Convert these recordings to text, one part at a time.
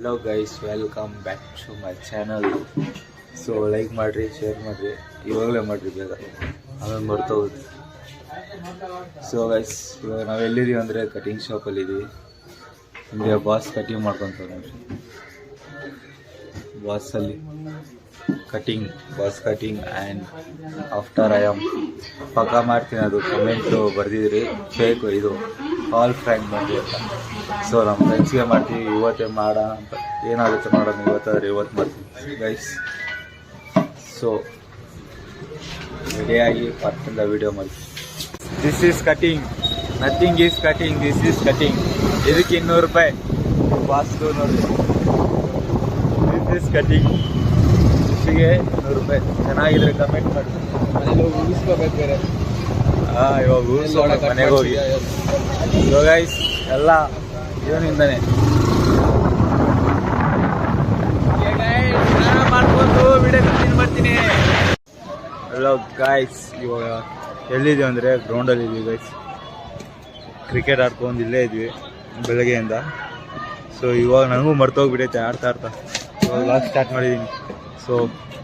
Hello guys, welcome back to my channel. So like ಮಾಡಿರಿ, share ಮಾಡಿರಿ, ಇವಾಗಲೇ ಮಾಡಿರಿ ಬೇಗ, ಆಮೇಲೆ ಮರ್ತೋಗುತ್ತೆ. ಸೊ ಗೈಸ್, ಇವಾಗ ನಾವು ಎಲ್ಲಿದ್ದೀವಿ ಅಂದರೆ ಕಟಿಂಗ್ ಶಾಪಲ್ಲಿದ್ದೀವಿ. ಹಿಂಗೆ ಬಾಸ್ ಕಟಿಂಗ್ ಮಾಡ್ಕೊತಾರೆ ನೋಡ್ರಿ. ಬಾಸಲ್ಲಿ boss cutting and after I am ಪಕ್ಕ ಮಾಡ್ತೀನಿ. ಅದು ಕಮೆಂಟು ಬರೆದಿದ್ರಿ, ಫೇಕ್ ಇದು ಆಲ್ ಫ್ರ್ಯಾಂಕ್ ಮಾಡಿ ಅಂತ. ಸೊ ನಮ್ಮ ಫ್ರೆಂಡ್ಸ್ಗೆ ಮಾಡ್ತೀವಿ, ಇವತ್ತೇ ಮಾಡೋಣ ಅಂತ. ಏನಾಗುತ್ತೆ ನೋಡೋಣ, ಇವತ್ತಾದ್ರೆ ಇವತ್ತು ಮಾಡ್ತೀವಿ ಗೈಸ್. ಸೊ ರೆಡಿಯಾಗಿ ಪಕ್ಕದ ವೀಡಿಯೋ ಮಾಡಿ. This is cutting, nothing is cutting, this is cutting. ಇದಕ್ಕೆ 200 ರೂಪಾಯಿ ಬಾಸ್ದು ನೋಡಿ. ದಿಸ್ ಈಸ್ ಕಟಿಂಗ್, ಇಷ್ಟಿಗೆ 200 ರೂಪಾಯಿ. ಚೆನ್ನಾಗಿದ್ರೆ ಕಮೆಂಟ್ ಮಾಡಿ. ಮನೇಲಿ ಹೋಗಿ ಉಗಿಸ್ಕೋಬೇಕು ಬೇರೆ. ಇವಾಗ ಉಗಿಸ್ಕೊಂಡು ಮನೆಗೆ ಹೋಗಿ. ಸೊ ಗೈಸ್, ಎಲ್ಲ ಇವನಿಂದನೇ ಮಾಡ್ಕೊಂಡು ವಿಡಿಯೋ ಕಂಟಿನ್ಯೂ ಮಾಡ್ತೀನಿ. ಹಲೋ ಗೈಸ್, ಇವಾಗ ಎಲ್ಲಿದ್ದೀವಿ ಅಂದರೆ ಗ್ರೌಂಡಲ್ಲಿ ಇದ್ವಿ ಗೈಸ್. ಕ್ರಿಕೆಟ್ ಆಡ್ಕೊಂಡು ಇಲ್ಲೇ ಇದ್ವಿ ಬೆಳಗ್ಗೆಯಿಂದ. ಸೊ ಇವಾಗ ನನಗೂ ಮರ್ತೋಗ್ಬಿಟ್ಟೈತೆ ಆಡ್ತಾ ಇವಾಗ ಲಾಗ್ ಸ್ಟಾರ್ಟ್ ಮಾಡಿದ್ದೀನಿ. ಸೊ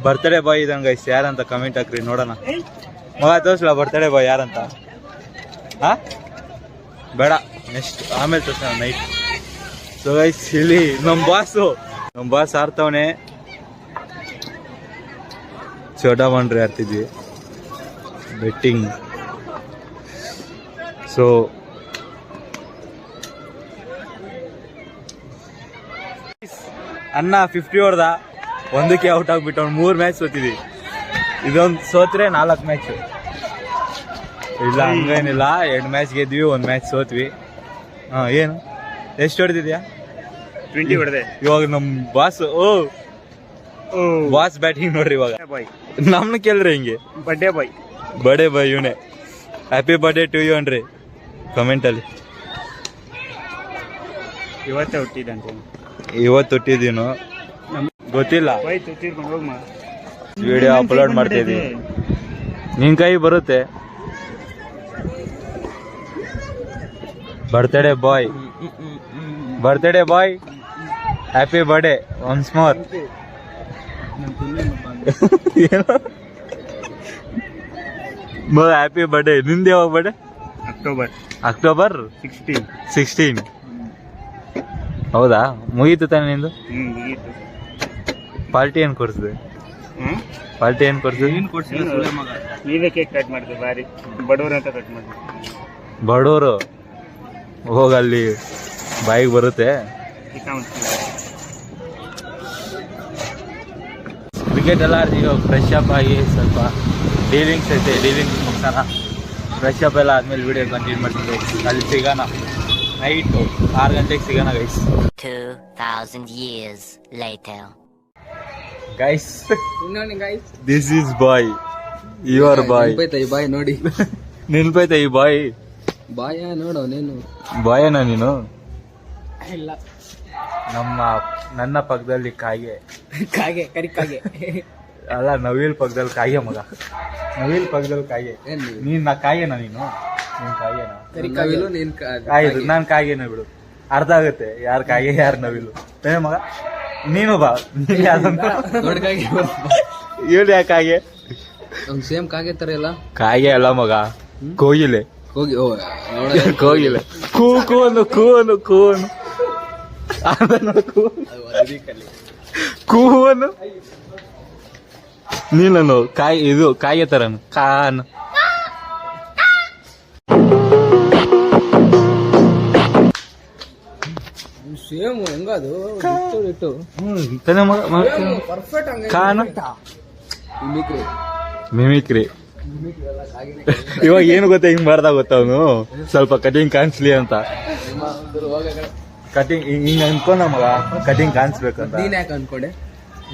ಬರ್ತ್ಡೇ ಬಾಯ್ ಇದಂಗೆ ಗೈಸ್, ಯಾರಂತ ಕಮೆಂಟ್ ಹಾಕ್ರಿ ನೋಡೋಣ. ಮಗ ತೋರಿಸಲ ಬರ್ತ್ಡೇ ಬಾಯ್ ಯಾರಂತ? ಬೇಡ, ನೆಕ್ಸ್ಟ್ ಆಮೇಲೆ ತೋರಿಸೋಣ ನೈಟ್. ಸೊ ಗೈಸ್, ಇಲ್ಲಿ ನಮ್ಮ ಬಾಸ್ ಆಡ್ತವನೆ. ಚೋಟಾ ಮಾಡ್ರಿ ಆಡ್ತಿದ್ವಿ ಬೆಟ್ಟಿಂಗ್. ಸೊ ಅನ್ನ 50 ಹೊಡೆದ, ಒಂದಕ್ಕೆ ಔಟ್ ಆಗ್ಬಿಟ್ಟು ಅವ್ನು 3 ಮ್ಯಾಚ್ ಸೋತಿದ್ವಿ. ಇದೊಂದು ಸೋತ್ರೆ 4 ಮ್ಯಾಚ್. ಇಲ್ಲ ಹಂಗೇನಿಲ್ಲ, 2 ಮ್ಯಾಚ್ ಗೆದ್ವಿ, 1 ಮ್ಯಾಚ್ ಸೋತ್ವಿ. ಏನು ಎಷ್ಟು ಹೊಡೆದಿದ್ಯಾ? 20 ಹೊಡೆದೆ. ಇವಾಗ ನಮ್ಮ ಬಾಸ್ ಬ್ಯಾಟಿಂಗ್ ನೋಡ್ರಿ. ಇವಾಗ ನಮ್ನ ಕೇಳ್ರಿ ಹಿಂಗೆ ಬರ್ಡೇ ಬಾಯ್ ಇವನೇ. ಹ್ಯಾಪಿ ಬರ್ಡೇ ಟು ಯು ಅನ್ರಿ ಕಮೆಂಟಲ್ಲಿ. ಇವತ್ತೇ ಹುಟ್ಟಿದಂತೆ. ಇವತ್ತು ಹುಟ್ಟಿದೀನು ಗೊತ್ತಿಲ್ಲ. ವಿಡಿಯೋ ಅಪ್ಲೋಡ್ ಮಾಡ್ತಿದ್ದೀವಿ. ನಿನ್ ಕೈ ಬರುತ್ತೆ. Birthday boy, happy birthday once more. Happy birthday. ನಿಂದ ಯಾವಾಗ ಬರ್ಡೇ? ಅಕ್ಟೋಬರ್ 16. ಹೌದಾ? ಮುಗೀತು ತಾನೆ ನಿಂದು? ಪಾರ್ಟಿ ಏನ್ ಕೊಡ್ಸಿದೆ? ನೀವೇ ಕೇಕ್ ಕಟ್ ಮಾಡಿದ್ವಿ. ಬಾರಿ ಬಡವರು ಅಂತ ಕಟ್ ಮಾಡಿದ್ವಿ. ಬಡವರು ಹೋಗಲ್ಲಿ ಬಾಯಿಗೆ ಬರುತ್ತೆ. ಕ್ರಿಕೆಟ್ ಎಲ್ಲ ಈಗ ಫ್ರೆಶ್ ಅಪ್ ಆಗಿ ಸ್ವಲ್ಪ ಡೀಲಿಂಗ್ಸ್ ಐತೆ, ಡೀಲಿಂಗ್ಸ್ ಮುಗಿಸೋಣ. ಫ್ರೆಶ್ ಅಪ್ ಎಲ್ಲ ಆದ್ಮೇಲೆ ವಿಡಿಯೋ ಕಂಟಿನ್ಯೂ ಮಾಡ್ತೀವಿ. ಅಲ್ಲಿ ಸಿಗೋಣ ನೈಟು 6 ಗಂಟೆಗೆ ಸಿಗೋಣ guys. 2000 years later. Guys, this is boy, your boy. Boy ನೋಡಿ, ನಿಲ್ಪೈತೆ ಈ ಬಾಯ್. ಬಾಯ ನೋಡು ನೀನು. ಬಾಯನ ನೀನು? ಇಲ್ಲ, ನನ್ನ ಪಕ್ಕದಲ್ಲಿ ಕಾಗೆ ಕರಿ ಕಾಗೆ ಅಲ್ಲ, ನವೀಲ್ ಪಕ್ಕದಲ್ಲಿ ಕಾಗೆ. ಮಗ ನವೀಲ್ ಪಕ್ಕದಲ್ಲಿ ಕಾಗೆ. ನೀನ್ ಕಾಗೆನಾ? ನೀನ್ ಕಾಗೆನಾ? ಆಯ್ತು, ನಾನ್ ಕಾಗೆನ ಬಿಡು. ಅರ್ಥ ಆಗುತ್ತೆ ಯಾರು ಕಾಗೆ ಯಾರು ನವಿಲು. ಮಗ ನೀನು ಬಾ, ದೊಡ್ಡ ಕಾಗೆ ಹೇಳಿ. ಯಾಕೆ ಕಾಗೆ? ಸೇಮ್ ಕಾಗೆ ತರ ಇಲ್ಲ. ಕಾಗೆ ಅಲ್ಲ ಮಗ, ಕೋಗಿಲೆ. ಕೋಗಿಲೆ. ಕೂನು ಕೂನು. ನೀನು ಕಾಯಿ, ಇದು ಕಾಗೆ ತರನು ಕಾನ್. ಸೇಮ್ ಹೆಂಗದು ಇಟ್ಟು ಪರ್ಫೆಕ್ಟ್ ಕಾನ್. ಮಿಮಿಕ್ರಿ. ಇವಾಗ ಏನು ಗೊತ್ತಾ, ಹಿಂಗ್ ಮಾಡ್ದ ಗೊತ್ತಾ ಅವನು, ಸ್ವಲ್ಪ ಕಟಿಂಗ್ ಕಾಣಿಸ್ಲಿ ಅಂತ. ಕಟಿಂಗ್ ಹಿಂಗ್ ಅನ್ಕೊಂಡ ಮಗ, ಕಟಿಂಗ್ ಕಾಣಿಸ್ಬೇಕಂತ. ನೀನ್ ಯಾಕೆ ಅನ್ಕೊಂಡೆ?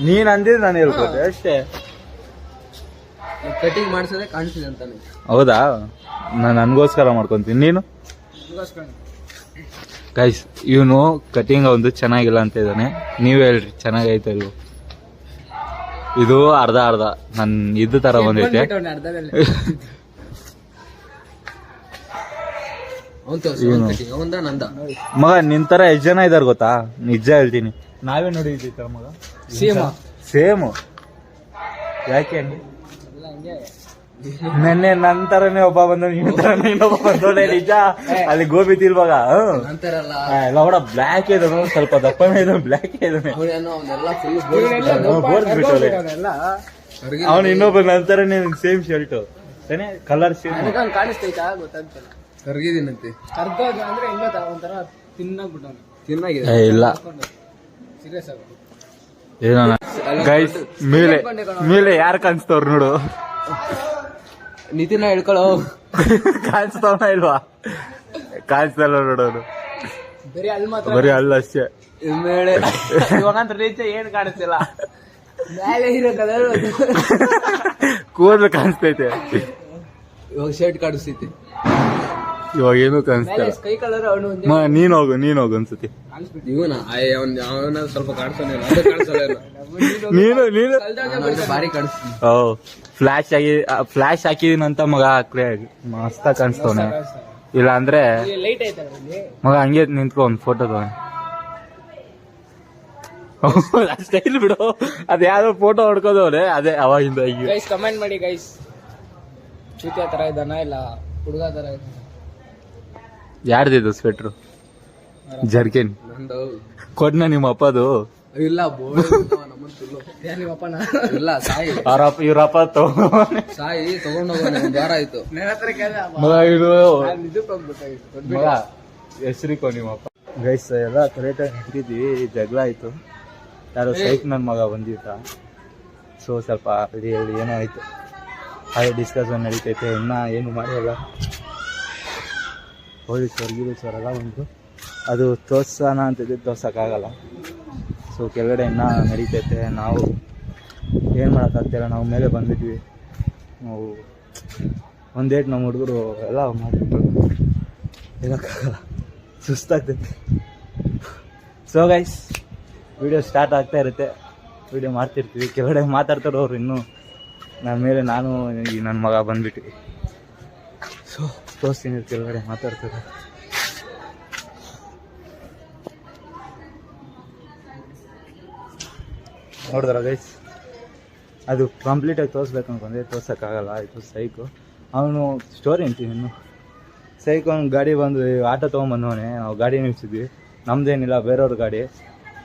ನೀನ್ ಅಂದಿದ್ರೆ ನಾನು ಹೇಳ್ಕೊಟ್ಟೆ ಅಷ್ಟೇ. ಕಟಿಂಗ್ ಮಾಡಿಸೋದೇ ಕಾಣಿಸ್ತಿದೆ ಅಂತಾನೆ. ಹೌದಾ? ನಾನು ನನ್ಗೋಸ್ಕರ ಮಾಡ್ಕೊಂತೀನಿ, ನೀನು? ಗೈಸ್, ಇವನು ಕಟಿಂಗ್ ಒಂದು ಚೆನ್ನಾಗಿಲ್ಲ ಅಂತ ಇದ್ದಾನೆ. ನೀವ್ ಹೇಳ್ರಿ ಚೆನ್ನಾಗೈತೆ ಇಲ್ವೋ? ಇದು ಅರ್ಧ ನನ್ ಇದ್ದ ತರ ಬಂದೈತೆ. ಮಗ ನಿನ್ ತರ ಎಷ್ಟ್ ಜನ ಇದಾರೆ ಗೊತ್ತಾ? ನಿಜ ಹೇಳ್ತೀನಿ, ನಾವೇ ನೋಡಿದ್ವಿ ಈ ತರ ಮಗ ಸೇಮ್ ಸೇಮ್ ಯಾಕೆ ಹಂಗೆ ನೆನ್ನೆ ನಂತರನೇ ಒಬ್ಬ ಬಂದ ಇನ್ನೊಬ್ಬ ಬಂದೋಳೆ ನಿಜ ಅಲ್ಲಿ ಗೋಬಿ ತಿಲ್ವಾಗ ಅಂತಾರಲ್ಲ ಎಲ್ಲ ಕೂಡ ಬ್ಲ್ಯಾಕ್ ಇದ್ದಾನು ಸ್ವಲ್ಪ ದಪ್ಪನೇ ಇದ್ದಾನೆ ಬ್ಲ್ಯಾಕ್ ಇದ್ದಾನೆ ಅವನೆಲ್ಲ ಫುಲ್ ಬೋರ್ಸ್ಬಿಟ್ಟವ್ರೆ ಅವನು ಇನ್ನೊಬ್ಬ ನಂತರನೇ ಸೇಮ್ ಶರ್ಟ್ ತಾನೇ ಕಲರ್ ಸೇಮ್ ಕಾಣಿಸ್ತೈತಾ ಗೊತ್ತಾಗ್ತಲ್ಲ ಕರ್ಗಿದೀನಂತೆ ಕರ್ಗೋದ ಅಂದ್ರೆ ಹೆಂಗ ಒಂಥರ ತಿನ್ನಾಗಿದೆ ಇಲ್ಲ ಸೀರಿಯಸ್ ಆಗ ಏನೋ ಗೈಸ್ ಮೇಲೆ ಮೇಲೆ ಯಾರು ಕಾಣಿಸ್ತವ್ರು ನೋಡು ನಿತಿನ ಹೇಳ್ಕೊಳ್ಳೋ ಕಾಣಿಸ್ತಾವನ ಇಲ್ವಾ ಕಾಣಿಸ್ತಲ್ಲ ನೋಡೋನು ಬರೀ ಅಲ್ಲಿ ಮಾತ್ರ ಬರೀ ಅಲ್ಲ ಅಷ್ಟೇ ಮೇಲೆ ಇವಾಗಂತ ರೀಚ್ ಏನ್ ಕಾಣಿಸ್ತಿಲ್ಲ ಮೇಲೆ ಇರೋ ಕಲರ್ ಕೂದಲು ಕಾಣಿಸ್ತೈತೆ ಇವಾಗ ಶರ್ಟ್ ಕಾಣಿಸ್ತೈತಿ ಇವಾಗ ಏನು ಕಾಣಿಸ್ತಿಲ್ಲ ಸ್ಕೈ ಕಲರ್ ಅವನು ನೀನ್ ಹೋಗು ಅನ್ಸುತ್ತೆ ಇವನ ಅವನ ಸ್ವಲ್ಪ ಕಾಣಿಸ್ತಾನೆ ಅದು ಕಾಣಿಸಲ್ಲ ನೀನು ಭಾರಿ ಕಾಣಿಸ್ತೀನಿ ಫ್ಲಾಶ್ ಹಾಕಿದೀನಂತ ಮಗ ಮಸ್ತ ಕಾಣಿಸ್ತವನೆ ಇಲ್ಲ ಅಂದ್ರೆ ಲೈಟ್ ಐತಲ್ಲ ಮಗ ಹಂಗೆ ನಿಂತ್ಕೊ ಒಂದ್ ಫೋಟೋ ತಗೊಂಡು ಸ್ಟೈಲ್ ಬಿಡು ಅದ್ ಯಾವ್ದೋ ಫೋಟೋ ಹೊಡ್ಕೋದವ್ರೆ ಅದೇ ಅವಾಗಿಂದ ಈಗ ಗೈಸ್ ಕಮೆಂಟ್ ಮಾಡಿ ಗೈಸ್ ಚೂತಿಯ ತರ ಇದ್ದಾನ ಇಲ್ಲ ಹುಡುಗ ತರ ಇದ್ದಾನ ಯಾರ್ದಿದ್ದು ಸ್ವೆಟ್ರು ಜರ್ಕಿನ್ ಕೊಡ್ನ ನಿಮ್ಮ ಅಪ್ಪದು ಇಲ್ಲ ನಿಮ್ಮಪ್ಪನ ಇಲ್ಲ ಸಾಯಿ ಇವ್ರಪ್ಪ ಸಾಯಿ ತಗೊಂಡೋಗ ಒಂದ್ ವಾರ ಆಯ್ತು ಮಗ ಹೆಸರಿಕೋ ನಿಮ್ಮಪ್ಪ ಗೈಸ್ ಎಲ್ಲ ಕರೆಕ್ಟಾಗಿ ನಿಂತಿದ್ವಿ ಜಗಳ ಆಯ್ತು ಯಾರೋ ಸೈಕ್ ನನ್ನ ಮಗ ಬಂದಿದ್ದ ಸೊ ಸ್ವಲ್ಪ ಹೇಳಿ ಏನೋ ಆಯ್ತು ಹಾಗೆ ಡಿಸ್ಕಷನ್ ನಡೀತೈತೆ ಇನ್ನ ಏನು ಮಾಡಿಲ್ಲ ಪೊಲೀಸರೆಲ್ಲ ಬಂದು ಅದು ತೋರ್ಸೋಣ ಅಂತಿದ್ದು ತೋರ್ಸೋಕ್ಕಾಗಲ್ಲ ಸೊ ಕೆಳಗಡೆ ಇನ್ನೂ ನಡೀತೈತೆ ನಾವು ಏನು ಮಾಡೋಕ್ಕಾಗ್ತಿಲ್ಲ ನಾವು ಮೇಲೆ ಬಂದ್ಬಿಟ್ವಿ ನಾವು ಒಂದೇಟ್ ನಮ್ಮ ಹುಡುಗರು ಎಲ್ಲ ಮಾಡಿಬಿಟ್ರು ಹೇಳೋಕ್ಕಾಗಲ್ಲ ಸುಸ್ತಾಗ್ತೈತೆ ಸೊ ಗೈಸ್ ವಿಡಿಯೋ ಸ್ಟಾರ್ಟ್ ಆಗ್ತಾ ಇರುತ್ತೆ ವಿಡಿಯೋ ಮಾಡ್ತಿರ್ತೀವಿ ಕೆಳಗಡೆ ಮಾತಾಡ್ತಾರವ್ರು ಇನ್ನೂ ನನ್ನ ಮೇಲೆ ನಾನು ಈ ನನ್ನ ಮಗ ಬಂದ್ಬಿಟ್ವಿ ಸೊ ತೋರಿಸ್ತೀನಿ ಕೆಳಗಡೆ ಮಾತಾಡ್ತಾರೆ ನೋಡಿದ್ರ ಗೈಸ್ ಅದು ಕಂಪ್ಲೀಟಾಗಿ ತೋರಿಸ್ಬೇಕು ಅನ್ಕೊಂಡೆ ತೋರ್ಸೋಕ್ಕಾಗಲ್ಲ ಆಯಿತು ಸೈಕು ಅವನು ಸ್ಟೋರಿ ಅಂತೀವಿ ಇನ್ನು ಸೈಕು ಅವ್ನು ಗಾಡಿ ಬಂದು ಆಟೋ ತೊಗೊಂಬಂದವನೆ ನಾವು ಗಾಡಿ ನಿಲ್ಸಿದ್ವಿ ನಮ್ದೇನಿಲ್ಲ ಬೇರೆಯವ್ರ ಗಾಡಿ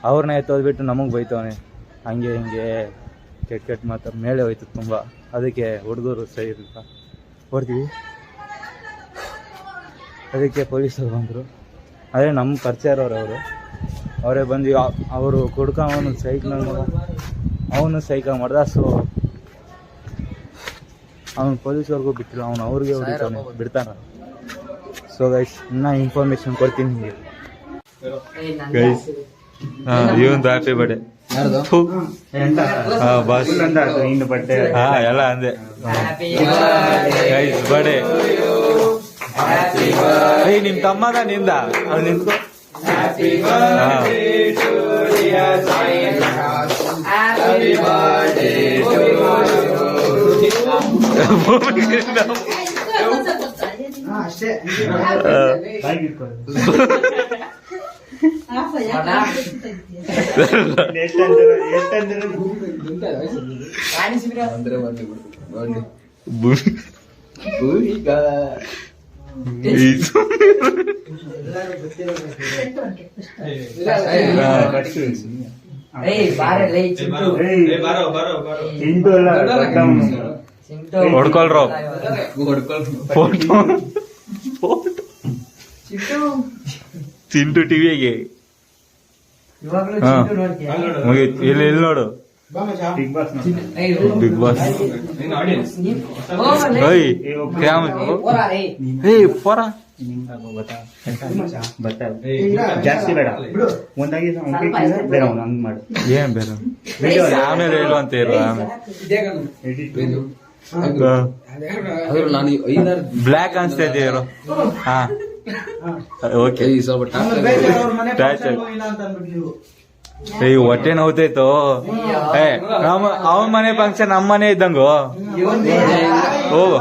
ಅವ್ರನ್ನ ಎತ್ತೋದ್ಬಿಟ್ಟು ನಮಗೆ ಬೈತವನೆ ಹಂಗೆ ಹಿಂಗೆ ಕೆಟ್ಟ ಮಾತು ಮೇಲೆ ಹೋಯ್ತು ತುಂಬ ಅದಕ್ಕೆ ಹುಡುಗರು ಸೈ ಇಲ್ಲ ಹೊಡ್ತೀವಿ ಅದಕ್ಕೆ ಪೊಲೀಸರು ಬಂದರು ಅದೇ ನಮ್ಮ ಪರಿಚಯ ಇರೋರು ಅವರೇ ಬಂದು ಅವರು ಅವನು ಸೈಕ್ನ ಅವನು ಸೈಕಲ್ ಮಾಡ್ದ ಸೊ ಅವನು ಪೊಲೀಸವ್ರಿಗೂ ಬಿಟ್ಟಿಲ್ಲ ಅವನು ಅವ್ರಿಗೆ ಹೊಡಿತಾನೆ ಬಿಡ್ತಾನ ಸೊ ಗೈಸ್ ಇನ್ನೂ ಇನ್ಫಾರ್ಮೇಶನ್ ಕೊಡ್ತೀನಿ ನಿಮಗೆ ಗೈಸ್ ಇವನ್ ಹ್ಯಾಪಿ ಬರ್ಡೇ ಬಸ್ ಎಲ್ಲ ಅಂದೆ ಗೈಸ್ ಬರ್ಡೇ ನಿಮ್ ತಮ್ಮದ ನಿಂದ ಅವ್ನು ನಿಂತ್ಕೊ ಹೊಡ್ಕೊಳ್ರೋ ಚಿಂಟು ಟಿವಿಗೆ ಮುಗೀತು ಇಲ್ಲಿ ನೋಡು ಬಿಗ್ ಬಾಸ್ ಪೋರ ಜಾಸ್ತಿ ಬೇಡ ಒಂದಾಗಿ ಬೇರೆ ಅವನು ಹಂಗ್ ಮಾಡು ಏನ್ ಬೇರೆ ಆಮೇಲೆ ಹೇಳು ಅಂತ ಹೇಳು ನಾನು 5-6 ಬ್ಲ್ಯಾಕ್ ಅನ್ಸ್ತಾ ಇದೆಯರು ಹಾ ಓಕೆ ಹೊಟ್ಟೆ ನೋವ್ತೈತು ಅವನ ಮನೆ ಫಂಕ್ಷನ್ ನಮ್ಮ ಮನೆ ಇದ್ದಂಗು ಹೋಗು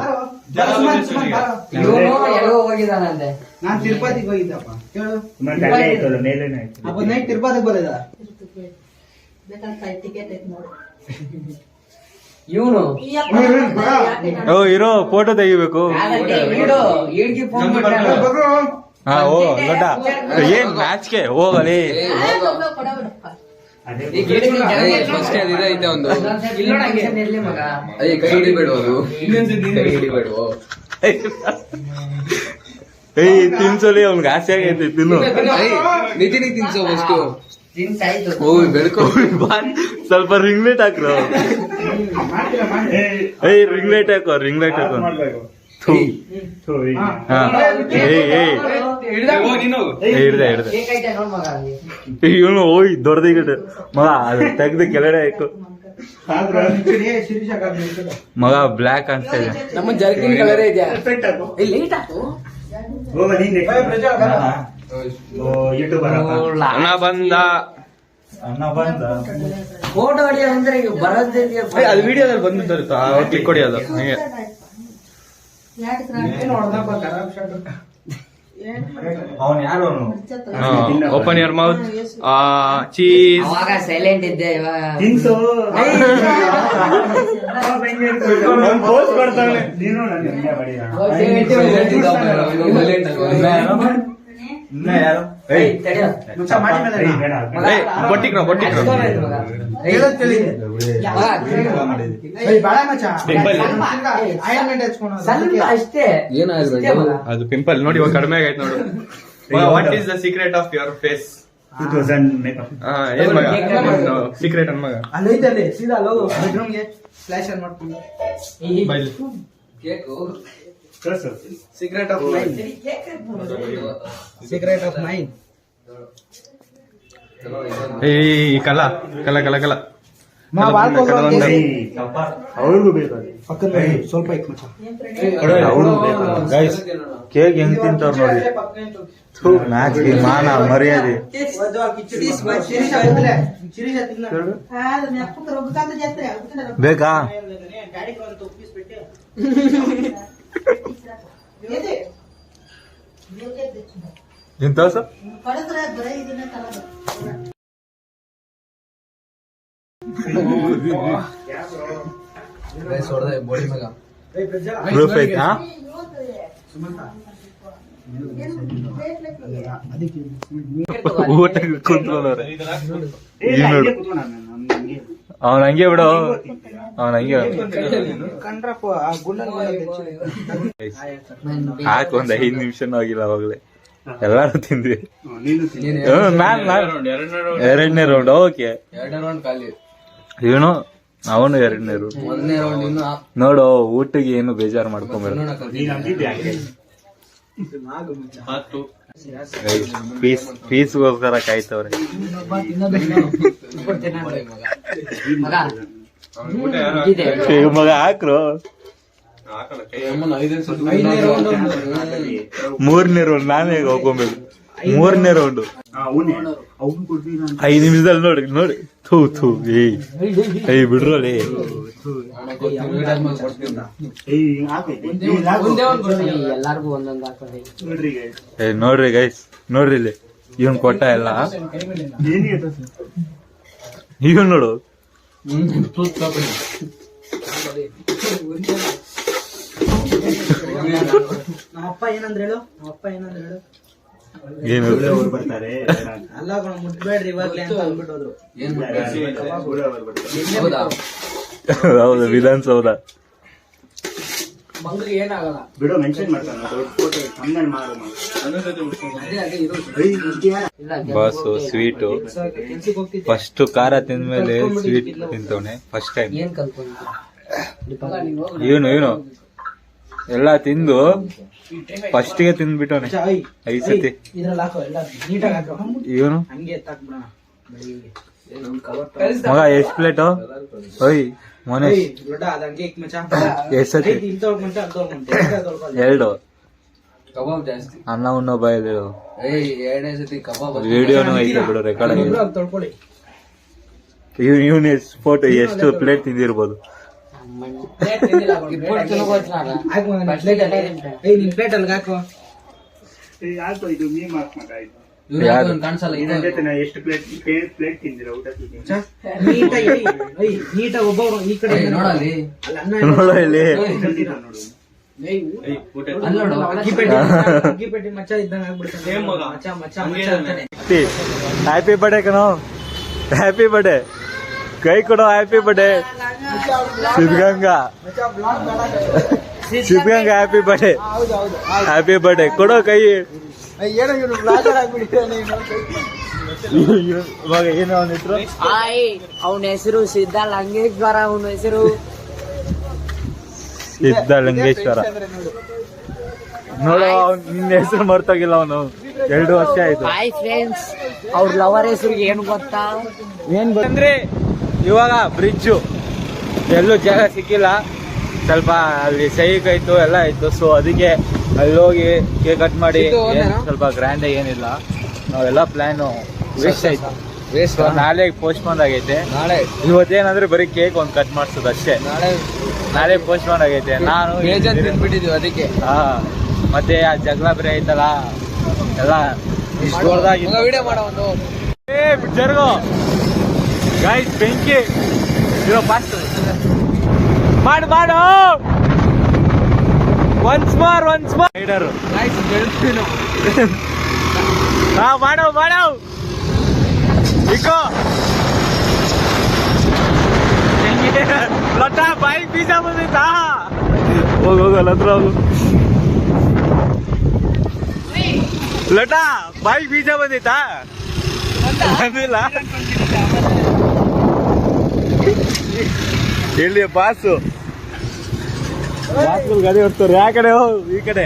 ಎಲ್ಲೋ ಹೋಗಿದ್ದಾನಂತೆ. ನಾನ್ ತಿರುಪತಿಗೆ ಹೋಗಿದ್ದಪ್ಪ ಕೇಳು. ಮತ್ತೆ ಅಲ್ಲೇ ಆಯ್ತಲ್ಲ ಮೇಲೇನೆ ಆಯ್ತು. ಅಪ್ಪ ನೈಟ್ ತಿರುಪತಿಗೆ ಬರೋದ ಇವನು ಓ ಇರೋ ಫೋಟೋ ತೆಗಿಬೇಕು. ಫೋನ್ ಮಾಡ್ತಾನೆ. ಹಾ ಓ ಲೊಡ್ಡ ಏನ್ ಮ್ಯಾಚ್ಗೆ ಹೋಗಲಿ. ಅದೇ ಫಸ್ಟ್ ಇದೈತೆ ಒಂದು ಇರ್ಲಿ ಮಗ. ಕೈ ಹಿಡಿಬೇಡ ಅದು ಕೈ ಹಿಡಿಬೇಡ ಏಯ್ ತಿನ್ಸಲಿ ಅವ್ನಿಗೆ ಆಸೆ ಆಗೈತಿ ತಿನ್ನು. ನಿತಿನಿಗೆ ತಿನ್ಸೋ ಫಸ್ಟು. ತಿನ್ಸಾಯ್ತು. ಓಯ್ ಬೆಳ್ಕೊ ಸ್ವಲ್ಪ ರಿಂಗ್ ಲೈಟ್ ಹಾಕ್ರು. ಏಯ್ ರಿಂಗ್ ಲೈಟ್ ಹಾಕೋ ರಿಂಗ್ ಲೈಟ್ ಹಾಕೋ. ಥೂ. ಹಾ ಏಯ್ ಹಿಡ್ದೆ ಬೇಕೈತೆ ನೋಡ್ ಮಗ ಅಲ್ಲಿ. ಇವನು ಓಯ್ ದೊಡ್ಡದಿಗಟ ಮಗ ಅದು ತೆಗ್ದು ಕೆಳಗಡೆ ಹಾಕು. ಮಗ ಬ್ಲ್ಯಾಕ್ ಅನ್ಸ್ತಾ ಇದೆ. ನಮ್ಮ ಜರ್ಕಿನ್ ಕಲರೇ ಇದೆಯಾ ಲೇಟ್ ಆಯ್ತು. ಯೂಟ್ಯೂಬರ್ ಅಣ್ಣ ಬಂದ ಫೋಟೋ ಹೊಡಿಯೋ ಅಂದ್ರೆ ಈಗ ಬರೋದೇ ಅದು ವಿಡಿಯೋದಲ್ಲಿ ಬಂದಿತ್ತು ಕ್ಲಿಕ್ ಹೊಡಿಯೋದು ಹಂಗೆ. ಅವನು ಯಾರು ಓಪನ್ ಯುವರ್ ಮೌತ್ ಚೀಸ್. ಅವಾಗ ಸೈಲೆಂಟ್ ಇದ್ದೆ ಇವಾಗ ತಿನ್ಸು ಪೋಸ್ಟ್ ಕೊಡ್ತಾನೆ ನೀನು ನನ್ನ ಹಿಂದೆ ಬಡಿಯ. ಇನ್ನ ಯಾರು ಏಯ್, ತಡೆಯೋ. ಬೊಟ್ಟಿಕ್ರ ಬೊಟ್ಟಿಕ್ರ ಮಗ, ಸ್ವಲ್ಪ ಅಷ್ಟೇ ಏನಾದ್ರು ಅಷ್ಟೇ ಮಗ. ಅದು ಪಿಂಪಲ್ ನೋಡಿ ಇವಾಗ ಕಡಿಮೆ ಆಗೈತೆ ನೋಡು. What is the secret of your face? 2000 makeup. ಏನ್ ಮಗ ಸೀಕ್ರೆಟ್ ಅನ್ ಮಗ ಅಲ್ಲೈತಲ್ಲಿ ಸೀದಾ ಅಲ್ಲೋ ಬೆಡ್ರೂಮ್ಗೆ ಫ್ಲಾಶ್ ಆನ್ ಮಾಡ್ಕೊಂಡು ಬೈಲಿ. Cake secret of mine. Secret of mine. ಏಯ್ ಕಲ ಕಲ ಕಲ ಕಲ ಅವ್ರಿಗೂ ಬೇಕು ಪಕ್ಕದ ಸ್ವಲ್ಪ ಇಕ್ ಮಚ್ಚ. ಗೈಸ್ ಕೇಕ್ ಹೆಂಗ್ ತಿಂತವ್ರ ನೋಡಿ. ನಾಚಿಕೆ ಮಾನ ಮರ್ಯಾದೆ. ಬೇಕಾ ಇಂತ ಬಾಡಿ ಮಗ ಪ್ರೂಫ್ ಐತಾ? ಊಟ ಕುಂತ್ಕೊಂಡವ್ರೆ. ಅವನ್ ಹಂಗೆ ಬಿಡು ಅವನ್ ಹಂಗೆ ಕಂಡ್ರಪ್ಪ ಆ ಗುಂಡಲ್ಲಿ ಹಾಕ್ ಒಂದ್ 5 ನಿಮಿಷನೂ ಆಗಿಲ್ಲ ಅವಾಗ್ಲೇ ಎಲ್ಲಾರು ತಿಂದ್ವಿ. ಎರಡನೇ ರೌಂಡ್ ಓಕೆ. ಎರಡನೇ ರೌಂಡ್ ಖಾಲಿ. ಇವನು ಅವನು ಎರಡನೇ ರೌಂಡ್. ಒಂದನೇ ರೌಂಡ್ ಇನ್ನು ನೋಡು ಊಟಕ್ಕೆ ಏನು ಬೇಜಾರು ಮಾಡ್ಕೊಂಬೇಡ. ಫೀಸ್ಗೋಸ್ಕರ ಕಾಯ್ತವ್ರೆ. ಮಗ ಹಾಕ್ರು. ಮೂರನೇ ರೌಂಡ್ ನಾನೇ ಹೋಗ್ಕೊಬೇಕು. ಮೂರನೇ ರೌಂಡ್ 5 ನಿಮಿಷದಲ್ಲಿ ನೋಡಿ ನೋಡಿ. ಥೂ ಥೂ ಏಯ್ ಬಿಡ್ರೋಲಿ. ಎಲ್ಲಾರ್ಗು ಒಂದೊಂದು ಹಾಕೋದು. ನೋಡ್ರಿ ಗೈಸ್ ನೋಡ್ರಿ ಇಲ್ಲಿ ಇವನ್ ಕೊಟ್ಟ ಎಲ್ಲ ಇವನ್ ನೋಡು. ನಮ್ಮಪ್ಪ ಏನಂದ್ರೆ ಹೇಳು. ನಮ್ಮಪ್ಪ ಏನಂದ್ರೆ ಹೇಳು. ಏನು ಬರ್ತಾರೆ ಅಲ್ಲ ಕಣ ಮುಟ್ಬೇಡ್ರಿ ಇವಾಗ್ಲೇ ಅಂತ ಅಂದ್ಬಿಟ್ಟೋದ್ರು. ಹೌದಾ? ಹೌದು ವಿಧಾನಸೌಧ. ಮಂಗ್ಳಿಗೆ ಏನಾಗಲ್ಲ. ಬಿಡೋ ಮೆನ್ಷನ್ ಮಾಡ್ತಾನೆ ದೊಡ್ಡ ಫೋಟೋ ಕಮ್ಮಿ ಮಾರು ಬಾಸು ಸ್ವೀಟು ಕೆಲ್ಸಕ್ಕೆ ಹೋಗ್ತಿದ್ದೆ. ಫಸ್ಟ್ ಖಾರ ತಿಂದ್ಮೇಲೆ ಸ್ವೀಟ್ ತಿಂತವನೆ ಫಸ್ಟ್ ಟೈಮ್. ಏನ್ ಕಲ್ತ್ಕೊಂಡ ಇವನು ಎಲ್ಲ ತಿಂದು ಫಸ್ಟ್ಗೆ ತಿಂದ್ಬಿಟ್ಟವನೆ 5 ಸತಿ. ಇದ್ರಲ್ಲಿ ಹಾಕೋ ಎಲ್ಲ ನೀಟಾಗಿ ಹಾಕೋ. ಇವನು ಹಂಗೆ ಎತ್ತಾಕ್ಬಿಡೋಣ ಬೆಳಿಗ್ಗೆ. ಮಗ ಎಷ್ಟ್ ಪ್ಲೇಟು? ಓಯ್ ಮೋನೇಶ್ ದೊಡ್ಡ ಅದ ಹಂಗೆ ಇಕ್ ಮಚ್ಚ. ಎಷ್ಟ್ ಸತಿ? ಇಲ್ಲಿ ತೊಳ್ಕೊಂತ ಅಲ್ಲಿ ತೊಳ್ಕೊಂತ 2 ಕಬಾಬ್ ಜಾಸ್ತಿ. ಅನ್ನ ಉಣ್ಣೋ ಬಾಯಲ್ಲಿ ಎರಡನೇ ಸತಿ ಕಬಾಬ್. ವಿಡಿಯೋನು ಐತೆ ಬಿಡು ರೆಕಾರ್ಡ್ ಆಗಿದೆ. ತೊಳ್ಕೊಳ್ಳಿ. ಇವನ್ ಫೋಟೋ ಎಷ್ಟು ಪ್ಲೇಟ್ ತಿಂದಿರ್ಬೋದು. ನಿನ್ ಪ್ಲೇಟ್ ಅಲ್ಲಿ ಹಾಕೋ. ಯಾಕೋ ಇದು ಮೀ ಮಾರ್ಕ್ ಮಗ ಇದು ಕಾಣಿಸಲ್ಲ ಎಷ್ಟು ಪ್ಲೇಟ್ ತಿಂದಿರ ಊಟ ನೀಟಾಗಿ ಒಬ್ಬರು ಈ ಕಡೆ ನೋಡಲ್ಲಿ ಅಲ್ಲ ಅನ್ನ ನೋಡು ಇಲ್ಲಿ ಅಕ್ಕಿ ಪೆಟ್ಟಿ ಮಚ್ಚ ಇದ್ದಂಗ ಆಗ್ಬಿಡ್ತಾನೆ ಮಚ್ಚ ಮಚ್ಚ ಮಚ್ಚ ಅಂತಾನೆ. ಹ್ಯಾಪಿ ಬರ್ಡೇ ಕಣೋ, ಹ್ಯಾಪಿ ಬರ್ಡೇ, ಕೈ ಕೊಡೋ, happy birthday Siddaganga, Siddaganga happy birthday, happy birthday ಕೊಡೋ ಕೈ. ಇವಾಗ ಏನು ಅವನ ಹೆಸರು? ಅವನ ಹೆಸರು ಸಿದ್ಧ ಲಂಗೇಶ್ವರ. ಅವನ ಹೆಸರು ಸಿದ್ಧ ಲಂಗೇಶ್ವರ. ನೋಡು ನಿನ್ನ ಹೆಸರು ಮರ್ತೋಗಿಲ್ಲ ಅವನು, 2 ವರ್ಷ ಆಯ್ತು. ಹಾಯ್ ಫ್ರೆಂಡ್ಸ್, ಅವ್ರ ಲವರ್ ಹೆಸರು ಏನು ಗೊತ್ತಾ? ಏನ್ ಬಂದ್ರೆ ಇವಾಗ ಬ್ರಿಡ್ಜು ಎಲ್ಲೂ ಜಾಗ ಸಿಕ್ಕಿಲ್ಲ, ಸ್ವಲ್ಪ ಅಲ್ಲಿ ಸೈಕ್ ಆಯ್ತು ಎಲ್ಲ ಆಯ್ತು. ಸೊ ಅದಕ್ಕೆ ಅಲ್ಲಿ ಹೋಗಿ ಕೇಕ್ ಕಟ್ ಮಾಡಿ ಸ್ವಲ್ಪ ಗ್ರ್ಯಾಂಡ್ ಏನಿಲ್ಲ, ನಾವೆಲ್ಲ ಪ್ಲಾನು ವೇಸ್ಟ್ ಆಯ್ತು. ನಾಳೆ ಪೋಸ್ಟ್ಪೋನ್ ಆಗೈತೆ. ನಾಳೆ ಇವತ್ತೇನಂದ್ರೆ ಬರೀ ಕೇಕ್ ಒಂದು ಕಟ್ ಮಾಡಿಸೋದು ಅಷ್ಟೇ. ನಾಳೆ ಪೋಸ್ಟ್ಪೋನ್ ಆಗೈತೆ. ನಾನು ತಿನ್ಬಿಟ್ಟಿದ್ವಿ ಅದಕ್ಕೆ. ಹಾ, ಮತ್ತೆ ಆ ಜಗಳ ಬೇರೆ ಐತಲ್ಲ ಎಲ್ಲ ಇಷ್ಟು ದೊಡ್ಡದಾಗಿ ವಿಡಿಯೋ ಮಾಡೋ ಒಂದು ಜರ್ಗೋ ಗೈಸ್, ಬೆಂಕಿ ಇರೋ ಫಾಸ್ಟ್ ಮಾಡು ಮಾಡು, ಒನ್ಸ್ ಮಾರ್ ರೈಡರು. ಹಾ ಮಾಡೋ ಮಾಡೋ, ಇಕೋ ಲಟ ಬಾಯಿಗೆ ಬೀಜ ಬಂದೈತಾ? ಹೋಗಲ್ಲ ಹತ್ರ ಹೋಗು. ಲಟ ಬಾಯಿಗೆ ಬೀಜ ಬಂದೈತಾ? ಬಂದಿಲ್ಲ. ಎಲ್ಲಿ ಬಾಸು ಗಾಡಿ ಹೊಡ್ತಾರೆ. ಯಾವ ಕಡೆ ಹೋಗು, ಈ ಕಡೆ.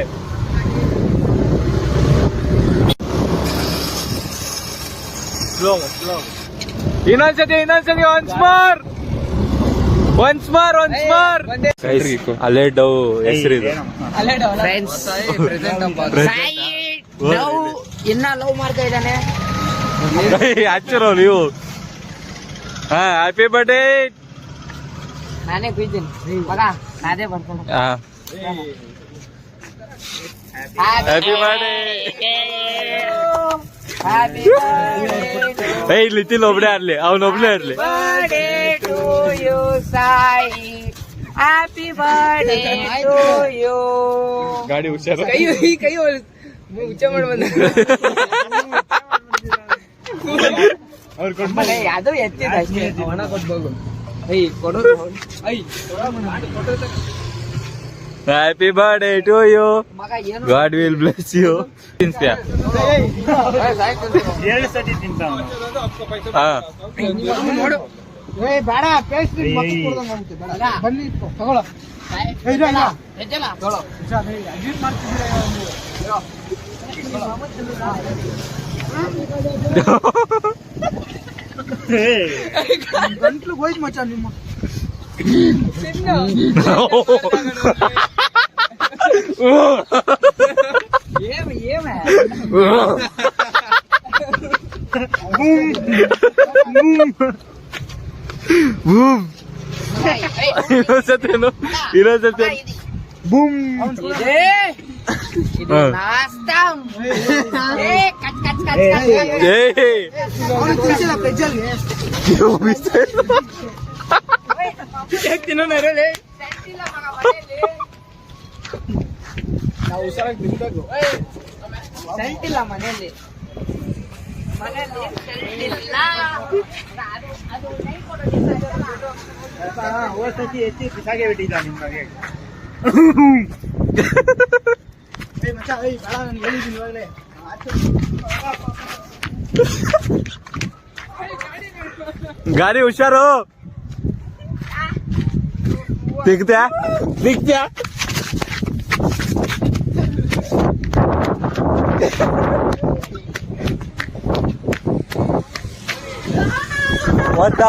ಇನ್ನೊಂದ್ಸತಿ ಒನ್ಸ್ ಮಾರ್ ಅಲ್ಲೇ ಡವ್ ಹೆಸರಿದೆ. ಫ್ರೆಂಡ್ಸ್, ಇನ್ನ ಲವ್ ಮಾಡ್ತಾ ಇದ್ದಾನೆ. ಹಚ್ಚಿರೋ ನೀವು. ಹಾ, ಹ್ಯಾಪಿ ಬರ್ಡೇ. ನಾನೇ ಕುಯ್ತೀನಿ ಮಗ, ನಾನೇ ಬರ್ತಾನೆ. Happy birthday. ಇಲ್ಲಿ ತಿಲ್ ಒಬ್ನೇ ಆಡ್ಲಿ, ಅವನೊಬ್ನೇ ಆಡ್ಲಿ. Birthday to you Sai, happy birthday to you. ಗಾಡಿ ಹುಷಾರು. ಕೈ ಉಚ್ಚ ಮಾಡಿ ಬಂದ ಅದು ಎತ್ತಿದ ಅಷ್ಟೇ. ಹಣ ಕೊಟ್ಬೋದು. ಕೊಡೋದು ಹ್ಯಾಪಿ ಬರ್ಡೇ ಟು ಯು, ಮಗ ಏನು ಗಾಡ್ ವಿಲ್ ಬ್ಲೆಸ್ ಯು. 2 ಸತಿ ತಿಂತ ಬೇಡ ಪೇಸ್ಟ್ ಬನ್ನಿ ತಗೊಳ್ಳೋ. ಗಂಟ್ಲು ಹೋಯ್ತು ಮಚ್ಚ ನಿಮ್ಮ. ಇನ್ನೊಂದ್ಸತಿ ಬೂಮ್. ನಾಸ್ತಾ ನಾವು ಹುಷಾರಾಗಿ ತಿನ್ಬೇಕು. ಸೆಂಟಿಲ್ಲ ಮನೆಯಲ್ಲಿ. ಸತಿ ಎತ್ತಿ ಬಿಸಾಗೆ ಬಿಟ್ಟಿದ್ದ ನಿಮ್ಗೆ. ಮಚ್ಚ ಬೇಡ, ನಾನು ಹೇಳಿದ್ದೀನಿ ಇವಾಗಲೇ. ಗಾಡಿ ಹುಷಾರು. ದಿಗ್ದ್ಯಾ ಒದ್ದ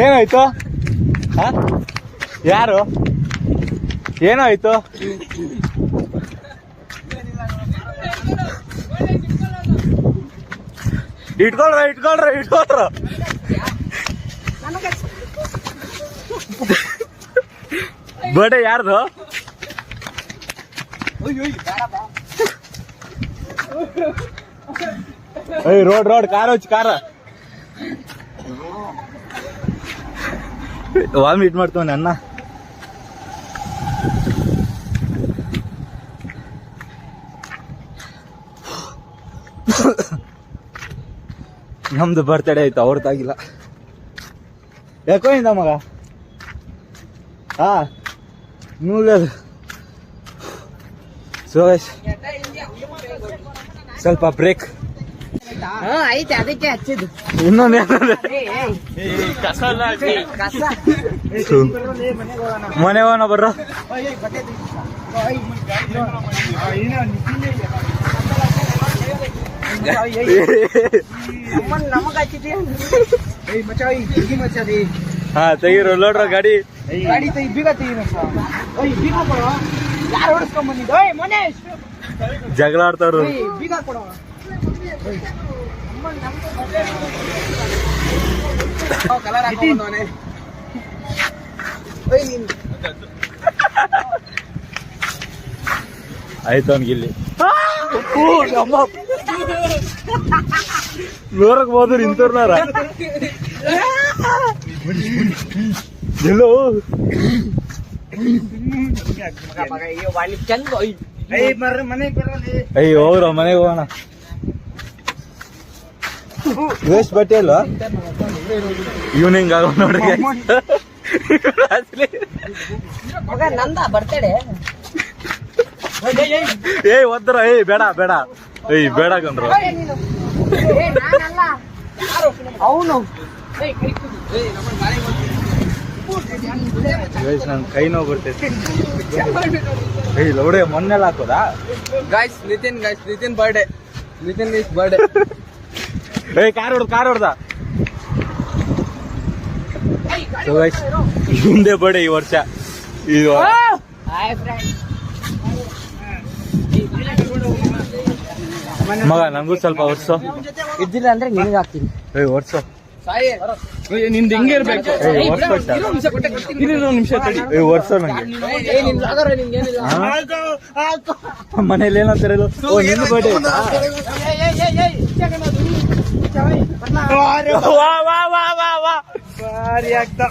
ಏನಾಯ್ತು? ಯಾರು? ಏನಾಯ್ತು? ಇಟ್ಕೊಳ್ರ ಬರ್ಡೇ ಯಾರ್ದು? ರೋಡ್ ಕಾರ ವಾಮಿಟ್ ಮಾಡ್ತಾವನೆ ಅನ್ನ. ನಮ್ದು ಬರ್ತಡೇ ಆಯ್ತು, ಅವ್ರದ್ದಾಗಿಲ್ಲ. ಯಾಕೋ ಇಂದ ಮಗ ನೂಗದು. ಸೊ ಸ್ವಲ್ಪ ಬ್ರೇಕ್. ಐತೆ ಅದಕ್ಕೆ ಹಚ್ಚಿದ್ದು. ಇನ್ನೊಂದು ಮನೆ ಹೋಗೋಣ ಬರ್ರ. ನಮಗ ಹಚ್ಚಿದ್ದೆ. ಹಾ ತೆಗೀರು ಲೋಡ್ರ ಗಾಡಿ. ಬೀಗ ತೆಗಿ. ಯಾರು ಹೊಡಿಸ್ಕೊಂಡ್ ಬಂದಿದ್ದು? ಮನೇಶ್ ಜಗಳ ಆಡ್ತಾರು. ಬೀಗ ಕೊಡೋ. ಕಲರ್ ಹಾಕೊಂಡವನೆ. ಆಯ್ತು ಅವನ್ಗಿಲ್ಲಿ ನೋಡಕ್ ಹೋದ್ರು ಇಂತರ್ನಾರ ಎಲ್ಲೋ ಅಯ್ಯೋ ಹೋಗ್ರ ಮನೆಗೆ ಹೋಗೋಣ. ವೇಸ್ಟ್ ಬಟ್ಟೆ ಅಲ್ವಾ ಈವ್ನಿಂಗ್ ಆಗೋ ನೋಡಿ. ನಂದ ಬರ್ತಡೆ. ಒದ್ರ ಬೇಡ ಬೇಡ ಕಂಡ್ರು. ಅವನು ನನ್ ಕೈ ನೋವು ಬರ್ತೈತಿ. ಲೌಡೆ ಮೊನ್ನೆಲ್ಲ ಹಾಕೋದಾ? Guys Nitin birthday. Nitin is birthday. Car ಹೊಡ್ದ. ಹಿಂದೆ ಬರ್ಡೇ ಈ ವರ್ಷ. ಇದು ಮಗ ನಂಗೂ ಸ್ವಲ್ಪ ವರ್ಷ ಇದ್ದಿಲ್ಲ ಅಂದ್ರೆ ನಿನಗೆ ಹಾಕ್ತೀನಿ. ವರ್ಷ ನಿಂದ ಹಿಂಗೆ ಇರ್ಬೇಕು. ವರ್ಷ ನಂಗೆ ಮನೇಲಿ ಏನಂತಾರೆ ನಿನ್ನ ಬರ್ಡೇ ಭಾರಿ ಆಗ್ತಾ.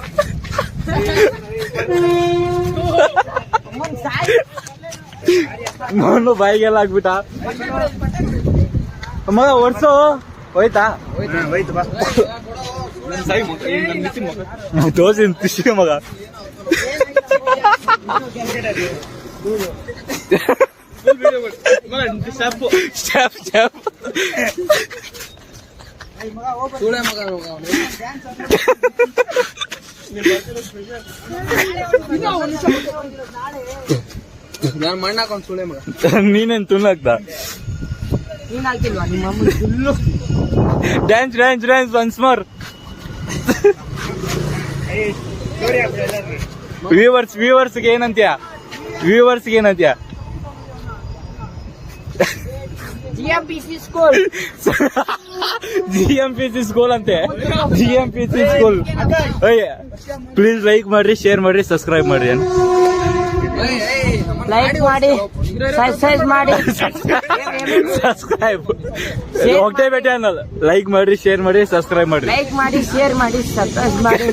ನಾನು ಬಾಯಿಗೆಲ್ಲ ಆಗ್ಬಿಟ್ಟ ಮಗ. ವರ್ಷ ಹೋಯ್ತಾ? ದೋಸೆ ತಿರ್ಸಿ ಮಗ. ಸುಳೆ ಮಗ ನಾನು ಮಣ್ಣ ಹಾಕೊಂಡ್ ಸುಳೆ ಮಗ. ನೀನೇನ್ ತುಣ್ಣಾಗ್ದ? ನೀನ್ ಹಾಕಿಲ್ವಾ ನಿಮ್ಮ ಅಮ್ಮ? Dance once more. ವ್ಯೂವರ್ಸ್ಗೆ ಏನಂತೀಯ? GMPC school. GMPC ಸ್ಕೂಲ್ ಅಂತೆ. GMPC school. ಪ್ಲೀಸ್ ಲೈಕ್ ಮಾಡ್ರಿ, ಶೇರ್ ಮಾಡ್ರಿ, ಸಬ್ಸ್ಕ್ರೈಬ್ ಮಾಡ್ರಿ. ಲೈಕ್ ಮಾಡಿ, ಸಬ್ಸ್ಕ್ರೈಬ್ ಮಾಡಿ, ಸಬ್ಸ್ಕ್ರೈಬ್ ಹೋಗ್ತೇ ಬೇಟೆ ಅನ್ನಲ್ಲ. ಲೈಕ್ ಮಾಡ್ರಿ, ಶೇರ್ ಮಾಡಿ, ಸಬ್ಸ್ಕ್ರೈಬ್ ಮಾಡ್ರಿ. ಲೈಕ್ ಮಾಡಿ, ಶೇರ್ ಮಾಡಿ, ಸಬ್ಸ್ಕ್ರೈಬ್ ಮಾಡಿ.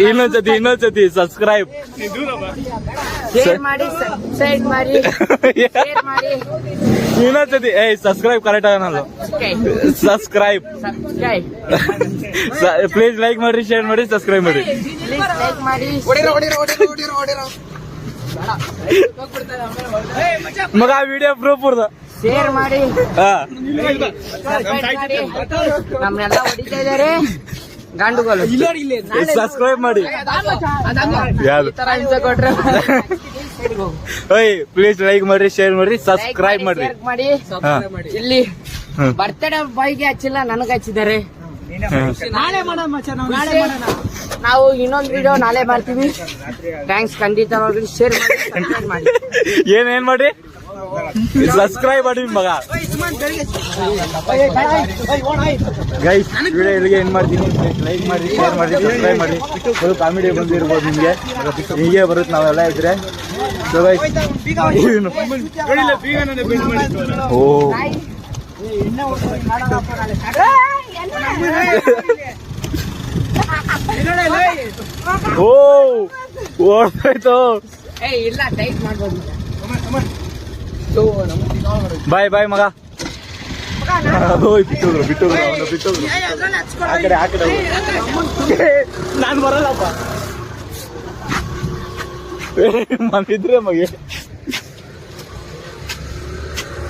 ಇನ್ನೊಂದ್ಸತಿ ಸಬ್ಸ್ಕ್ರೈಬ್, ಶೇರ್ ಮಾಡಿ, ಸಬ್ಸ್ಕ್ರೈಬ್ ಮಾಡಿ, ಶೇರ್ ಮಾಡಿ. ಇನ್ನೊಂದ್ಸತಿ ಸಬ್ಸ್ಕ್ರೈಬ್ ಕರೆಕ್ಟ್ ಆಗಲ್ಲ. ಸಬ್ಸ್ಕ್ರೈಬ್. ಪ್ಲೀಸ್ ಲೈಕ್ ಮಾಡ್ರಿ, ಶೇರ್ ಮಾಡಿ, ಸಬ್ಸ್ಕ್ರೈಬ್ ಮಾಡ್ರಿ. ಪ್ಲೀಸ್ ಲೈಕ್ ಮಾಡಿ, ಮಗ ವಿಡಿಯೋ ಪ್ರೂಫ್ ಇರ್ದ ಶೇರ್ ಮಾಡಿ, ನಮ್ನೆಲ್ಲ ಹೊಡಿತಾ ಇದಾರೆ ಗಂಡುಗಳು. ಸಬ್ಸ್ಕ್ರೈಬ್ ಮಾಡಿ. ಯಾರು ಕೊಟ್ರೆ ಪ್ಲೀಸ್ ಲೈಕ್ ಮಾಡ್ರಿ, ಶೇರ್ ಮಾಡ್ರಿ, ಸಬ್ಸ್ಕ್ರೈಬ್ ಮಾಡ್ರಿ. ಮಾಡಿ. ಇಲ್ಲಿ ಬರ್ತಡೇ ಬಾಯ್ಗೆ ಹಚ್ಚಿಲ್ಲ, ನನಗೆ ಹಚ್ಚಿದ್ದಾರೆ. ನಾಳೆ ಮಾಡೋಣ ಮಚ್ಚ, ನಾವು ಇನ್ನೊಂದು ವಿಡಿಯೋ ನಾಳೆ ಮಾಡ್ತೀವಿ. ಥ್ಯಾಂಕ್ಸ್. ಖಂಡಿತ ನೋಡಿ, ಶೇರ್ ಮಾಡಿ, ಸಬ್ಸ್ಕ್ರೈಬ್ ಮಾಡಿ. ಏನ್ ಮಾಡ್ರಿ? ಸಬ್ಸ್ಕ್ರೈಬ್ ಮಾಡಿ ಮಗ ಗೈಸ್ ವಿಡಿಯೋ ಇಲ್ಲಿಗೆ ಏನ್ ಮಾಡ್ತೀನಿ ಲೈಕ್ ಮಾಡಿ ಶೇರ್ ಮಾಡಿ ಸಬ್ಸ್ಕ್ರೈಬ್ ಮಾಡಿ ಫುಲ್ ಕಾಮಿಡಿ ಬಂದಿರ್ಬೋದು ನಿಮ್ಗೆ ಹೀಗೆ ಬರುತ್ತೆ ನಾವೆಲ್ಲ ಇದ್ರೆ ಸೊ ಗೈಸ್ ಓ ಓ ಓಡ್ತಾಯ್ತು ಇಲ್ಲ ಟೈಟ್ ಮಾಡ್ಬೋದು ಬಾಯ್ ಬಾಯ್ ಮಗ ಬಿಟ್ಟು ಆ ಕಡೆ ನಾನು ಬರಲ್ಲಪ್ಪ ಮನಿದ್ರೆ ಮಗೆ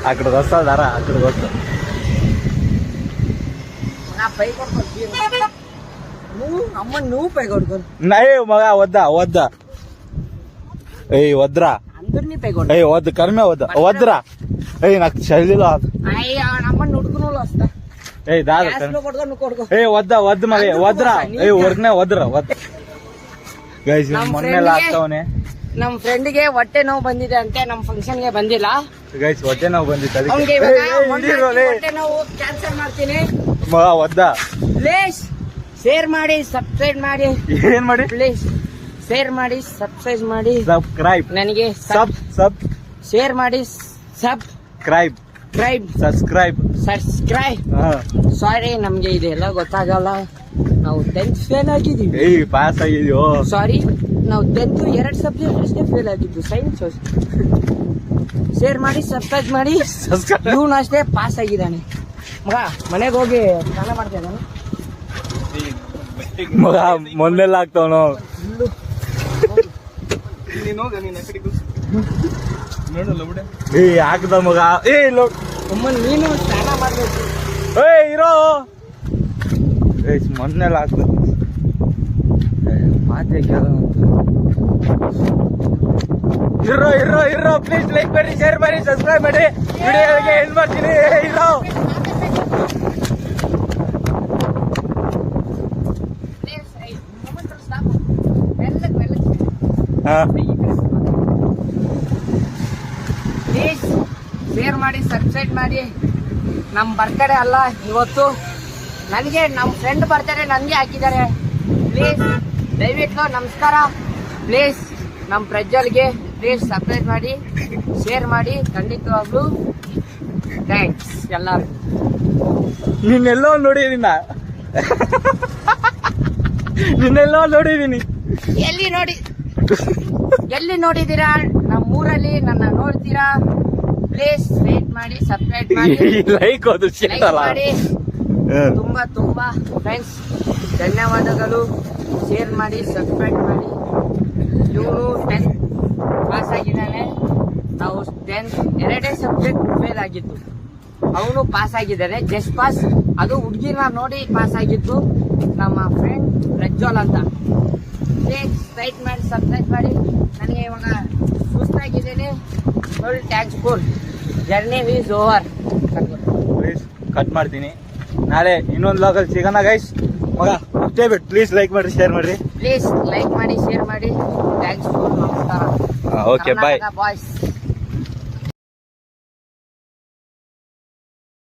ಆ ಕಡೆ ರಸ ದಾರ ಆ ಕಡೆ ಗೊತ್ತ ಪೈ ಕೊಡ್ತೀನಿ ಅಮ್ಮ ನೀವು ಪೈ ಕೊಡ್ಕೊಂಡು ನೈ ಮಗ ಒದ್ದ ಏಯ್ ಒದ್ರ ಅಂದ್ರ ನೀ ಪೈ ಕೊಡ್ ಏಯ್ ಒದ್ ಕರ್ಮೆ ಒದ್ರ ಏಯ್ ನಾಕ್ ಶೈಲಿಲ್ಲ ಅಯ್ಯ ನಮ್ಮನ್ನ ಹುಡ್ಕನಲ್ಲ ಅಷ್ಟ ಏಯ್ ದಾದ ಕೊಡ್ಕೊ ಏಯ್ ಒದ್ದ ಮಗ ಒದ್ರ ಏಯ್ ಹೊರ್ಗನೆ ಒದ್ರ ಗೈಸ್ ಮೊನ್ನೆಲ್ಲ ಆಗ್ತಾವನೆ ನಮ್ ಫ್ರೆಂಡ್ಗೆ ಹೊಟ್ಟೆ ನೋವು ಬಂದಿದೆ ಅಂತೆ ನಮ್ ಫಂಕ್ಷನ್ ಗೆ ಬಂದಿಲ್ಲ ಗೈಸ್ ಹೊಟ್ಟೆ ನೋವು ಬಂದಿತ್ತು ಅವ್ನಿಗೆ ಅದಕ್ಕೆ ಹೊಟ್ಟೆ ನೋವು ಕ್ಯಾನ್ಸಲ್ ಮಾಡ್ತೀನಿ ಮಗ ಒದ್ದ ಪ್ಲೀಸ್ ಶೇರ್ ಮಾಡಿ ಸಬ್ಸ್ಕ್ರೈಬ್ ಮಾಡಿ ಏನ್ ಮಾಡಿ ಪ್ಲೀಸ್ ಶೇರ್ ಮಾಡಿ ಸಬ್ಸ್ಕ್ರೈಬ್ ಮಾಡಿ ಸಬ್ಸ್ಕ್ರೈಬ್ ನನಗೆ ಸಬ್ ಶೇರ್ ಮಾಡಿ ಕ್ರೈಬ್ ಸಬ್ಸ್ಕ್ರೈಬ್ ಸಾರಿ ನಮ್ಗೆ ಇದೆಲ್ಲ ಗೊತ್ತಾಗಲ್ಲ ನಾವು 10th ಫೇಲ್ ಆಗಿದ್ದೀವಿ ಏಯ್ ಪಾಸ್ ಆಗಿದ್ಯೋ ಸಾರಿ ನಾವು 10th 2 ಸಬ್ಜೆಕ್ಟ್ ಅಷ್ಟೇ ಫೇಲ್ ಆಗಿದ್ದು ಸೈನ್ಸ್ ಶೇರ್ ಮಾಡಿ ಸಬ್ಸ್ಕ್ರೈಬ್ ಮಾಡಿ ಇವನು ಅಷ್ಟೇ ಪಾಸ್ ಆಗಿದ್ದಾನೆ ಮಗ ಮನೆಗೆ ಹೋಗಿ ಸ್ನಾನ ಮಾಡ್ತಾ ಇದ್ದಾನೆ ಮಗ ಮೊನ್ನೆಲ್ಲ ಆಗ್ತಾವನು ಏಯ್ ಹಾಕ್ದ ಮಗ ಏಯ್ ಅಮ್ಮ ನೀನು ಸ್ನಾನ ಮಾಡ್ಬೇಕು ಏಯ್ ಇರೋ ಏಯ್ ಮೊನ್ನೆಲ್ಲ ಆಗ್ತದ ಮಾತೆ ಕೇಳ ಇರೋ ಪ್ಲೀಸ್ ಲೈಕ್ ಮಾಡಿ ಶೇರ್ ಮಾಡಿ ಸಬ್ಸ್ಕ್ರೈಬ್ ಮಾಡಿ ವಿಡಿಯೋಗೆ ಎಂಡ್ ಮಾಡ್ತೀನಿ ಇರೋ ಹಾ ಪ್ಲೀಸ್ ಶೇರ್ ಮಾಡಿ ಸಬ್ಸ್ಕ್ರೈಬ್ ಮಾಡಿ ನಮ್ಮ ಬರ್ತಡೇ ಅಲ್ಲ ಇವತ್ತು ನನಗೆ ನಮ್ಮ ಫ್ರೆಂಡ್ ಬರ್ತಡೇ ನನಗೆ ಹಾಕಿದ್ದಾರೆ ಪ್ಲೀಸ್ ದಯವಿಟ್ಟು ನಮಸ್ಕಾರ ಪ್ಲೀಸ್ ನಮ್ಮ ಪ್ರಜ್ವಲ್ಗೆ ಪ್ಲೀಸ್ ಸಬ್ಸ್ಕ್ರೈಬ್ ಮಾಡಿ ಶೇರ್ ಮಾಡಿ ಖಂಡಿತವಾಗ್ಲೂ ಥ್ಯಾಂಕ್ಸ್ ಎಲ್ಲರೂ ನಿನ್ನೆಲ್ಲೋ ನೋಡಿದೀನಿ ಎಲ್ಲಿ ನೋಡಿದೀರಾ ನಮ್ಮೂರಲ್ಲಿ ನನ್ನ ನೋಡ್ತೀರಾ ಪ್ಲೀಸ್ ವೇಟ್ ಮಾಡಿ ಸಬ್ಸ್ಕ್ರೈಬ್ ಮಾಡಿ ಲೈಕ್ ಅದು ಲೈಕ್ ಮಾಡಿ ತುಂಬಾ ಫ್ರೆಂಡ್ಸ್ ಧನ್ಯವಾದಗಳು ಶೇರ್ ಮಾಡಿ ಸಬ್ಸ್ಕ್ರೈಬ್ ಮಾಡಿ ಇವನು 10th ಪಾಸ್ ಆಗಿದ್ದಾನೆ ನಾವು 10th 2 ಸಬ್ಜೆಕ್ಟ್ ಫೇಲ್ ಆಗಿದ್ದು ಅವನು ಪಾಸ್ ಆಗಿದ್ದಾನೆ ಜಸ್ಟ್ ಪಾಸ್ ಅದು ಹುಡುಗಿನ ನೋಡಿ ಪಾಸ್ ಆಗಿದ್ದು ನಮ್ಮ ಫ್ರೆಂಡ್ ಪ್ರಜ್ವಲ್ ಅಂತ ಪ್ಲೀಸ್ ಲೈಕ್ ಮಾಡಿ ಸಬ್ಸ್ಕ್ರೈಬ್ ಮಾಡಿ ನನಗೆ ಇವಾಗ ಸುಸ್ತಾಗಿದ್ದೇನೆ full thanks full journey is over please cut ಮಾಡ್ತೀನಿ ನಾಳೆ ಇನ್ನೊಂದು ಲಾಗಲ್ಲಿ ಸಿಗೋಣ ಗೈಸ್ ಮಗ ಅಷ್ಟೇ ಬಿಟ್ಟು ಪ್ಲೀಸ್ ಲೈಕ್ ಮಾಡಿ ಶೇರ್ ಮಾಡ್ರಿ ಪ್ಲೀಸ್ ಲೈಕ್ ಮಾಡಿ ಶೇರ್ ಮಾಡಿ ಥ್ಯಾಂಕ್ಸ್ ಫುಲ್ ನಮಸ್ಕಾರ ಓಕೆ ಬಾಯ್ ಬಾಯ್ಸ್